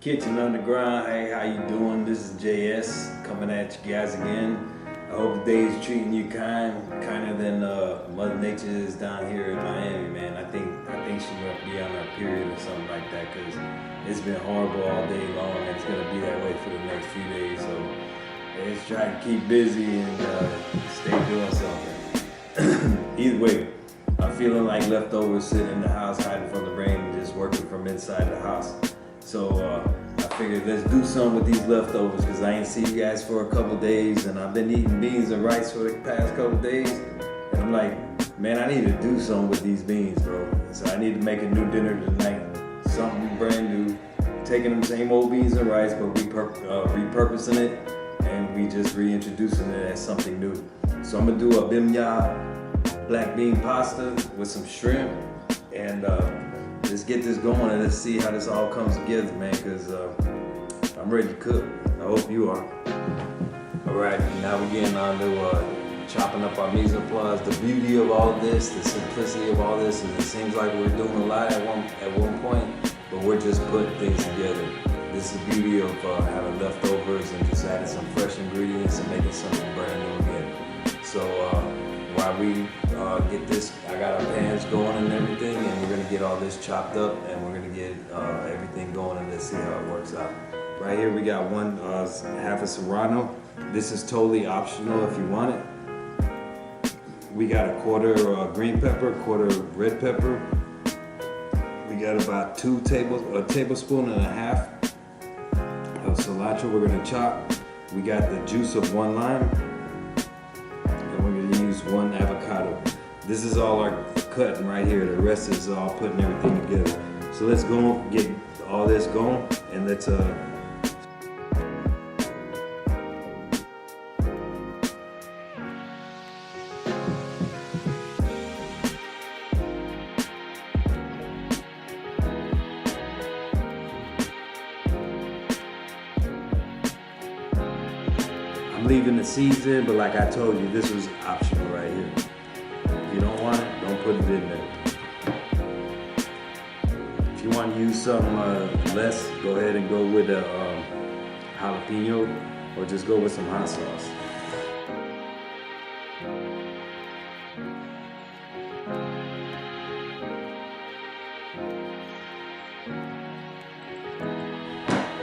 Kitchen Underground, hey, how you doing? This is JS coming at you guys again. I hope the day is treating you kinder than Mother Nature is down here in Miami, man. I think she must be on her period or something like that, because it's been horrible all day long, and it's gonna be that way for the next few days. So let's try to keep busy and stay doing something. Either way, I'm feeling like leftovers sitting in the house hiding from the rain and just working from inside the house. So I figured let's do something with these leftovers, because I ain't seen you guys for a couple days, and I've been eating beans and rice for the past couple days, and I'm like, man, I need to do something with these beans, bro. So I need to make a new dinner tonight, something brand new, taking them same old beans and rice, but repurposing it, and we just reintroducing it as something new. So I'm gonna do a Bimya black bean pasta with some shrimp, and let's get this going and let's see how this all comes together, man, because I'm ready to cook. I hope you are. All right, now we're getting on to chopping up our mise en place. The beauty of all of this, the simplicity of all this, is it seems like we're doing a lot at one point, but we're just putting things together. This is the beauty of having leftovers and just adding some fresh ingredients and making something brand new again. So while we get this, I got our pans going and everything, and we're gonna get all this chopped up, and we're gonna get everything going, and let's see how it works out. Right here we got half a serrano. This is totally optional if you want it. We got a quarter green pepper, quarter red pepper. We got about a tablespoon and a half of cilantro we're gonna chop. We got the juice of 1 lime. We're gonna use 1 avocado. This is all our cutting right here. The rest is all putting everything together. So let's go get all this going, and let's I'm leaving the seeds in, but like I told you, this was optional right here. If you don't want it, don't put it in there. If you want to use something less, go ahead and go with a jalapeno, or just go with some hot sauce.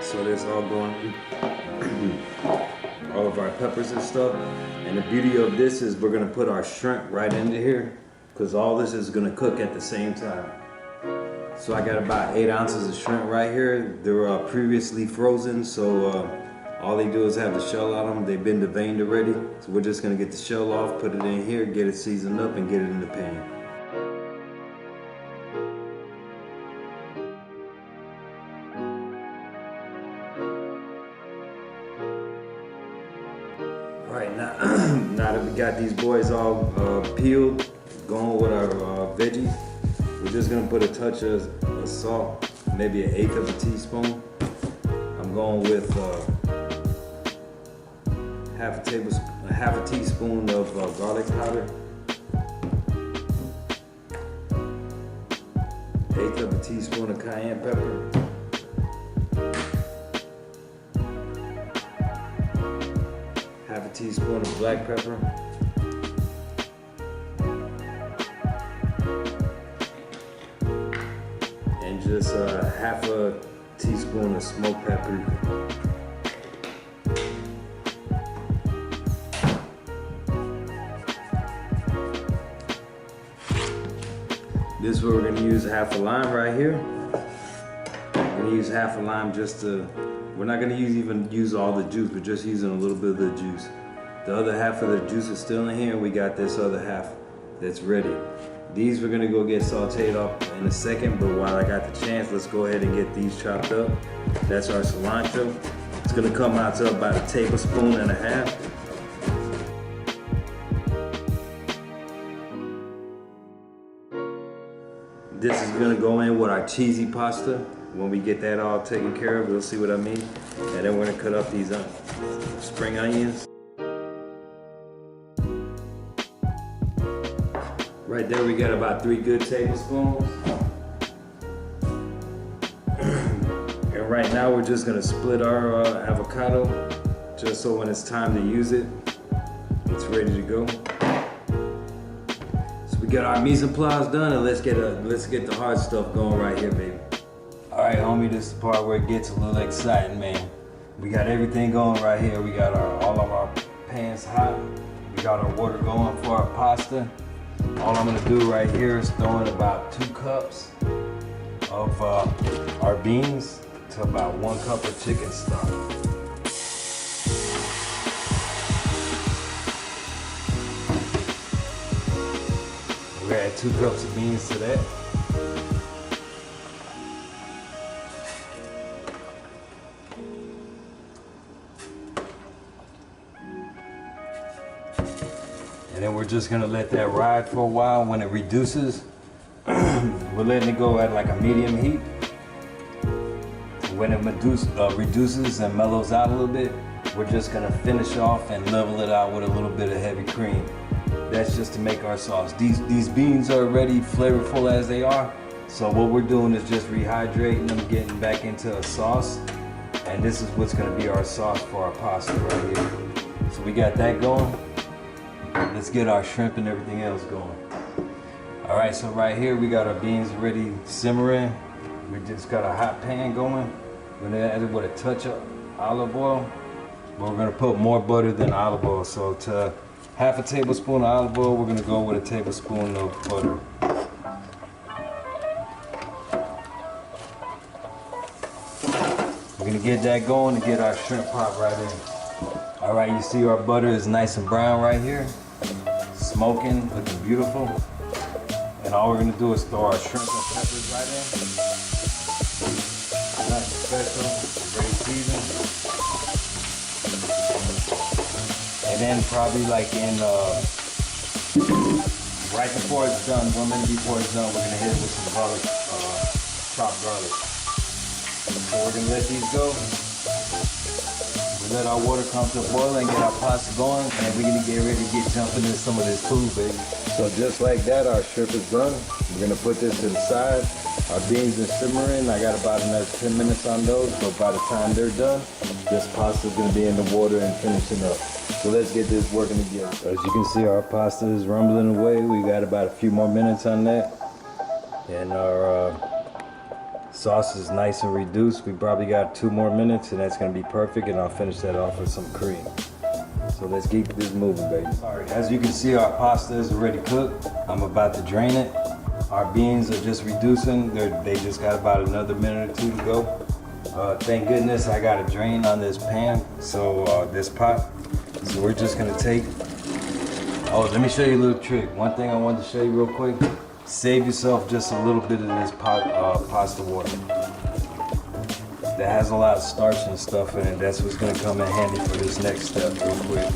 So that's all going all of our peppers and stuff. And the beauty of this is we're gonna put our shrimp right into here, because all this is gonna cook at the same time. So I got about 8 ounces of shrimp right here. They were previously frozen, so all they do is have the shell on them. They've been deveined already. So we're just gonna get the shell off, put it in here, get it seasoned up, and get it in the pan. Right now that we got these boys all peeled, going with our veggies, we're just gonna put a touch of salt, maybe 1/8 of a teaspoon. I'm going with half a teaspoon of garlic powder, 1/8 of a teaspoon of cayenne pepper, half a teaspoon of black pepper, and just half a teaspoon of smoked paprika. This is where we're going to use half a lime right here. We're going to use half a lime just to, we're not going to use all the juice, we're just using a little bit of the juice. The other half of the juice is still in here. We got this other half that's ready. These we're gonna go get sauteed up in a second, but while I got the chance, let's go ahead and get these chopped up. That's our cilantro. It's gonna come out to about 1.5 tablespoons. This is gonna go in with our cheesy pasta. When we get that all taken care of, you'll see what I mean. And then we're gonna cut up these spring onions. Right there we got about 3 good tablespoons. And right now we're just gonna split our avocado, just so when it's time to use it, it's ready to go. So we got our mise en place done, and let's get the hard stuff going right here, baby. All right, homie, this is the part where it gets a little exciting, man. We got everything going right here. We got all of our pans hot. We got our water going for our pasta. All I'm gonna do right here is throw in about 2 cups of our beans to about 1 cup of chicken stock. We're gonna add 2 cups of beans to that. And then we're just gonna let that ride for a while. When it reduces, we're letting it go at like a medium heat. When it reduces and mellows out a little bit, we're just gonna finish off and level it out with a little bit of heavy cream. That's just to make our sauce. These beans are already flavorful as they are. So what we're doing is just rehydrating them, getting back into a sauce. And this is what's gonna be our sauce for our pasta right here. So we got that going. Let's get our shrimp and everything else going. All right, so right here we got our beans already simmering. We just got a hot pan going. We're gonna add it with a touch of olive oil, but we're gonna put more butter than olive oil. So to half a tablespoon of olive oil, we're gonna go with a tablespoon of butter. We're gonna get that going and get our shrimp pot right in. All right, you see our butter is nice and brown right here. Smoking, looking beautiful. And all we're gonna do is throw our shrimp and peppers right in. Nothing special, very seasoned. And then probably like in, right before it's done, 1 minute before it's done, we're gonna hit it with some garlic, chopped garlic. So we're gonna let these go. We let our water come to a boil and get our pasta going, and we're gonna get ready to get jumping into some of this food, baby. So just like that, our shrimp is done. We're gonna put this to the side. Our beans are simmering. I got about another 10 minutes on those, but by the time they're done, this pasta is gonna be in the water and finishing up. So let's get this working again. So as you can see, our pasta is rumbling away. We got about a few more minutes on that. And our sauce is nice and reduced. We probably got 2 more minutes, and that's gonna be perfect, and I'll finish that off with some cream. So let's keep this moving, baby. All right, as you can see, our pasta is already cooked. I'm about to drain it. Our beans are just reducing. They just got about another minute or 2 to go. Thank goodness I got a drain on this pan, so this pot. So we're just gonna take, oh, let me show you a little trick. One thing I wanted to show you real quick. Save yourself just a little bit of this pasta water. That has a lot of starch and stuff in it. That's what's gonna come in handy for this next step real quick.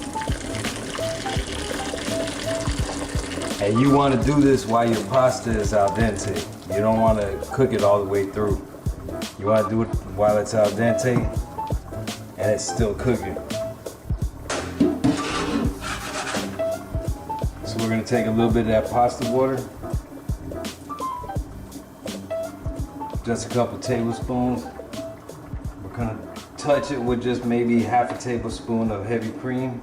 And you wanna do this while your pasta is al dente. You don't wanna cook it all the way through. You wanna do it while it's al dente and it's still cooking. So we're gonna take a little bit of that pasta water. Just a couple tablespoons. We're gonna touch it with just maybe half a tablespoon of heavy cream.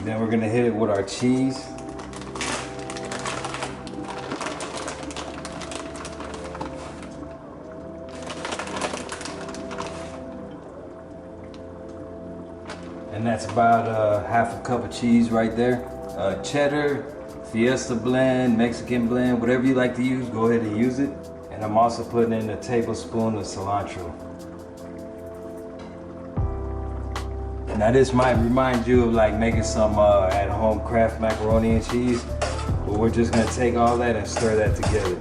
Then we're gonna hit it with our cheese. And that's about half a cup of cheese right there. Cheddar, Fiesta blend, Mexican blend, whatever you like to use, go ahead and use it. And I'm also putting in a tablespoon of cilantro. Now this might remind you of like making some at-home Kraft macaroni and cheese, but we're just gonna take all that and stir that together.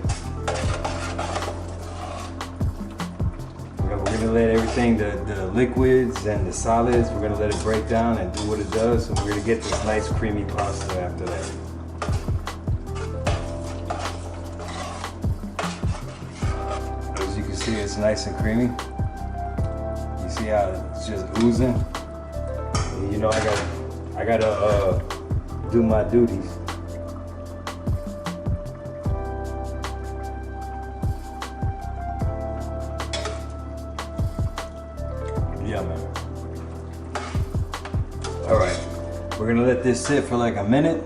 We're gonna let everything, the liquids and the solids, we're gonna let it break down and do what it does, and we're gonna get this nice creamy pasta after that. As you can see, it's nice and creamy. You see how it's just oozing? And you know I gotta do my duties. We're gonna let this sit for like a minute.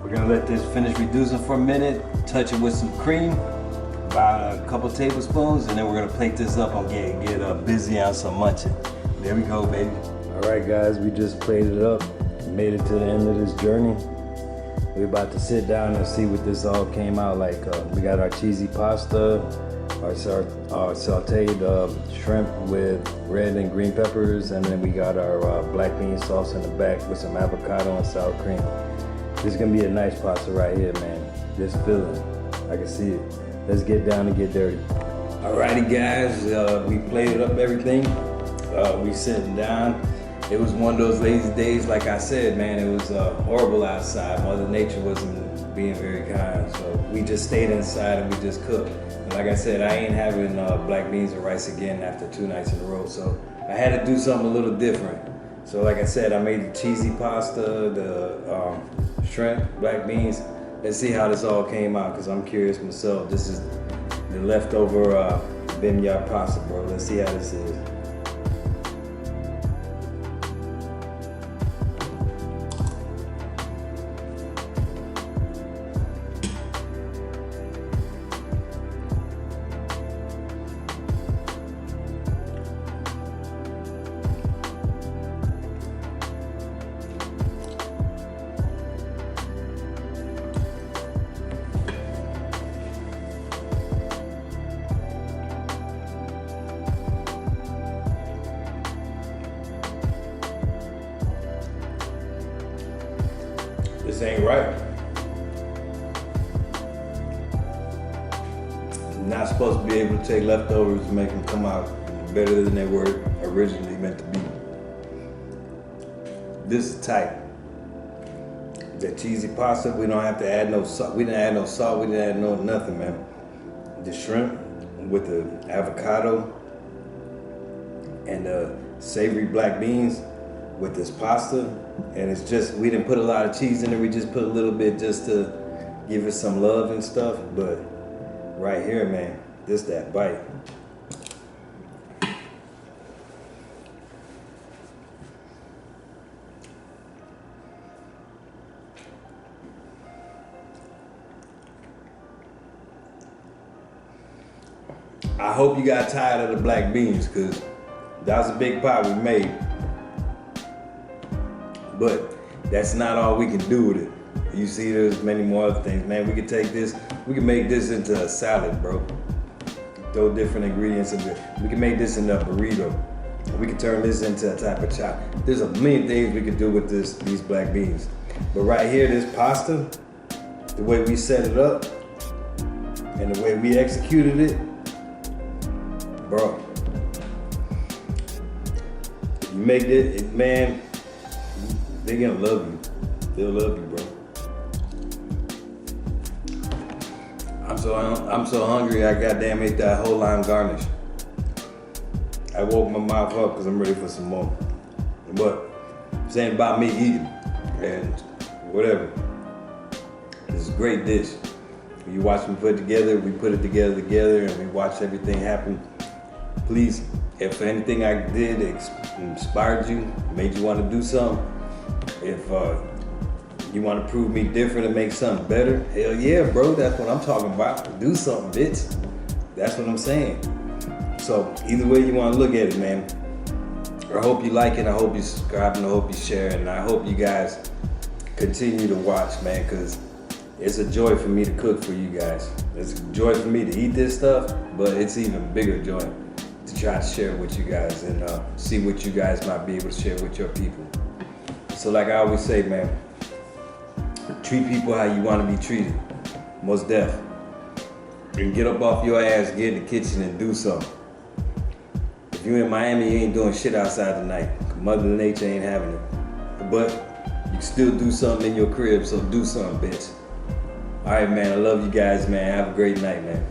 We're gonna let this finish reducing for a minute, touch it with some cream, about a couple tablespoons, and then we're gonna plate this up and get busy on some munching. There we go, baby. All right, guys, we just plated it up, made it to the end of this journey. We're about to sit down and see what this all came out like. We got our cheesy pasta, our sauteed shrimp with red and green peppers, and then we got our black bean sauce in the back with some avocado and sour cream. This is gonna be a nice pasta right here, man. This filling, I can see it. Let's get down and get dirty. Alrighty, guys, we plated up everything. We sitting down. It was one of those lazy days, like I said, man. It was horrible outside. Mother Nature wasn't being very kind, so we just stayed inside and we just cooked. And like I said, I ain't having black beans and rice again after 2 nights in a row, so I had to do something a little different. So like I said, I made the cheesy pasta, the shrimp, black beans. Let's see how this all came out, because I'm curious myself. This is the leftover Bimya pasta, bro. Let's see how this is. This ain't right. You're not supposed to be able to take leftovers and make them come out better than they were originally meant to be. This is tight. That cheesy pasta, we don't have to add no salt. We didn't add no salt, we didn't add no nothing, man. The shrimp with the avocado and the savory black beans with this pasta, and it's just, we didn't put a lot of cheese in it, we just put a little bit just to give it some love and stuff. But right here, man, this that bite. I hope you got tired of the black beans, because that was a big pot we made. But that's not all we can do with it. You see, there's many more other things, man. We could take this, we can make this into a salad, bro. Throw different ingredients in it. We can make this into a burrito. We can turn this into a type of chop. There's a million things we could do with these black beans. But right here, this pasta, the way we set it up and the way we executed it, bro. You make it, man. They're gonna love you. They'll love you, bro. I'm so hungry. I goddamn ate that whole lime garnish. I woke my mouth up because I'm ready for some more. But it's ain't about me eating and whatever. It's a great dish. You watch me put it together. We put it together, and we watch everything happen. Please, if anything I did inspired you, made you want to do something. If you want to prove me different and make something better, hell yeah, bro, that's what I'm talking about. Do something, bitch. That's what I'm saying. So either way you want to look at it, man, I hope you like it, I hope you subscribe, and I hope you share, and I hope you guys continue to watch, man, because it's a joy for me to cook for you guys. It's a joy for me to eat this stuff, but it's even bigger joy to try to share with you guys and see what you guys might be able to share with your people. So like I always say, man, treat people how you want to be treated, most def. And get up off your ass, get in the kitchen and do something. If you in Miami, you ain't doing shit outside tonight. Mother Nature ain't having it. But you can still do something in your crib, so do something, bitch. All right, man, I love you guys, man. Have a great night, man.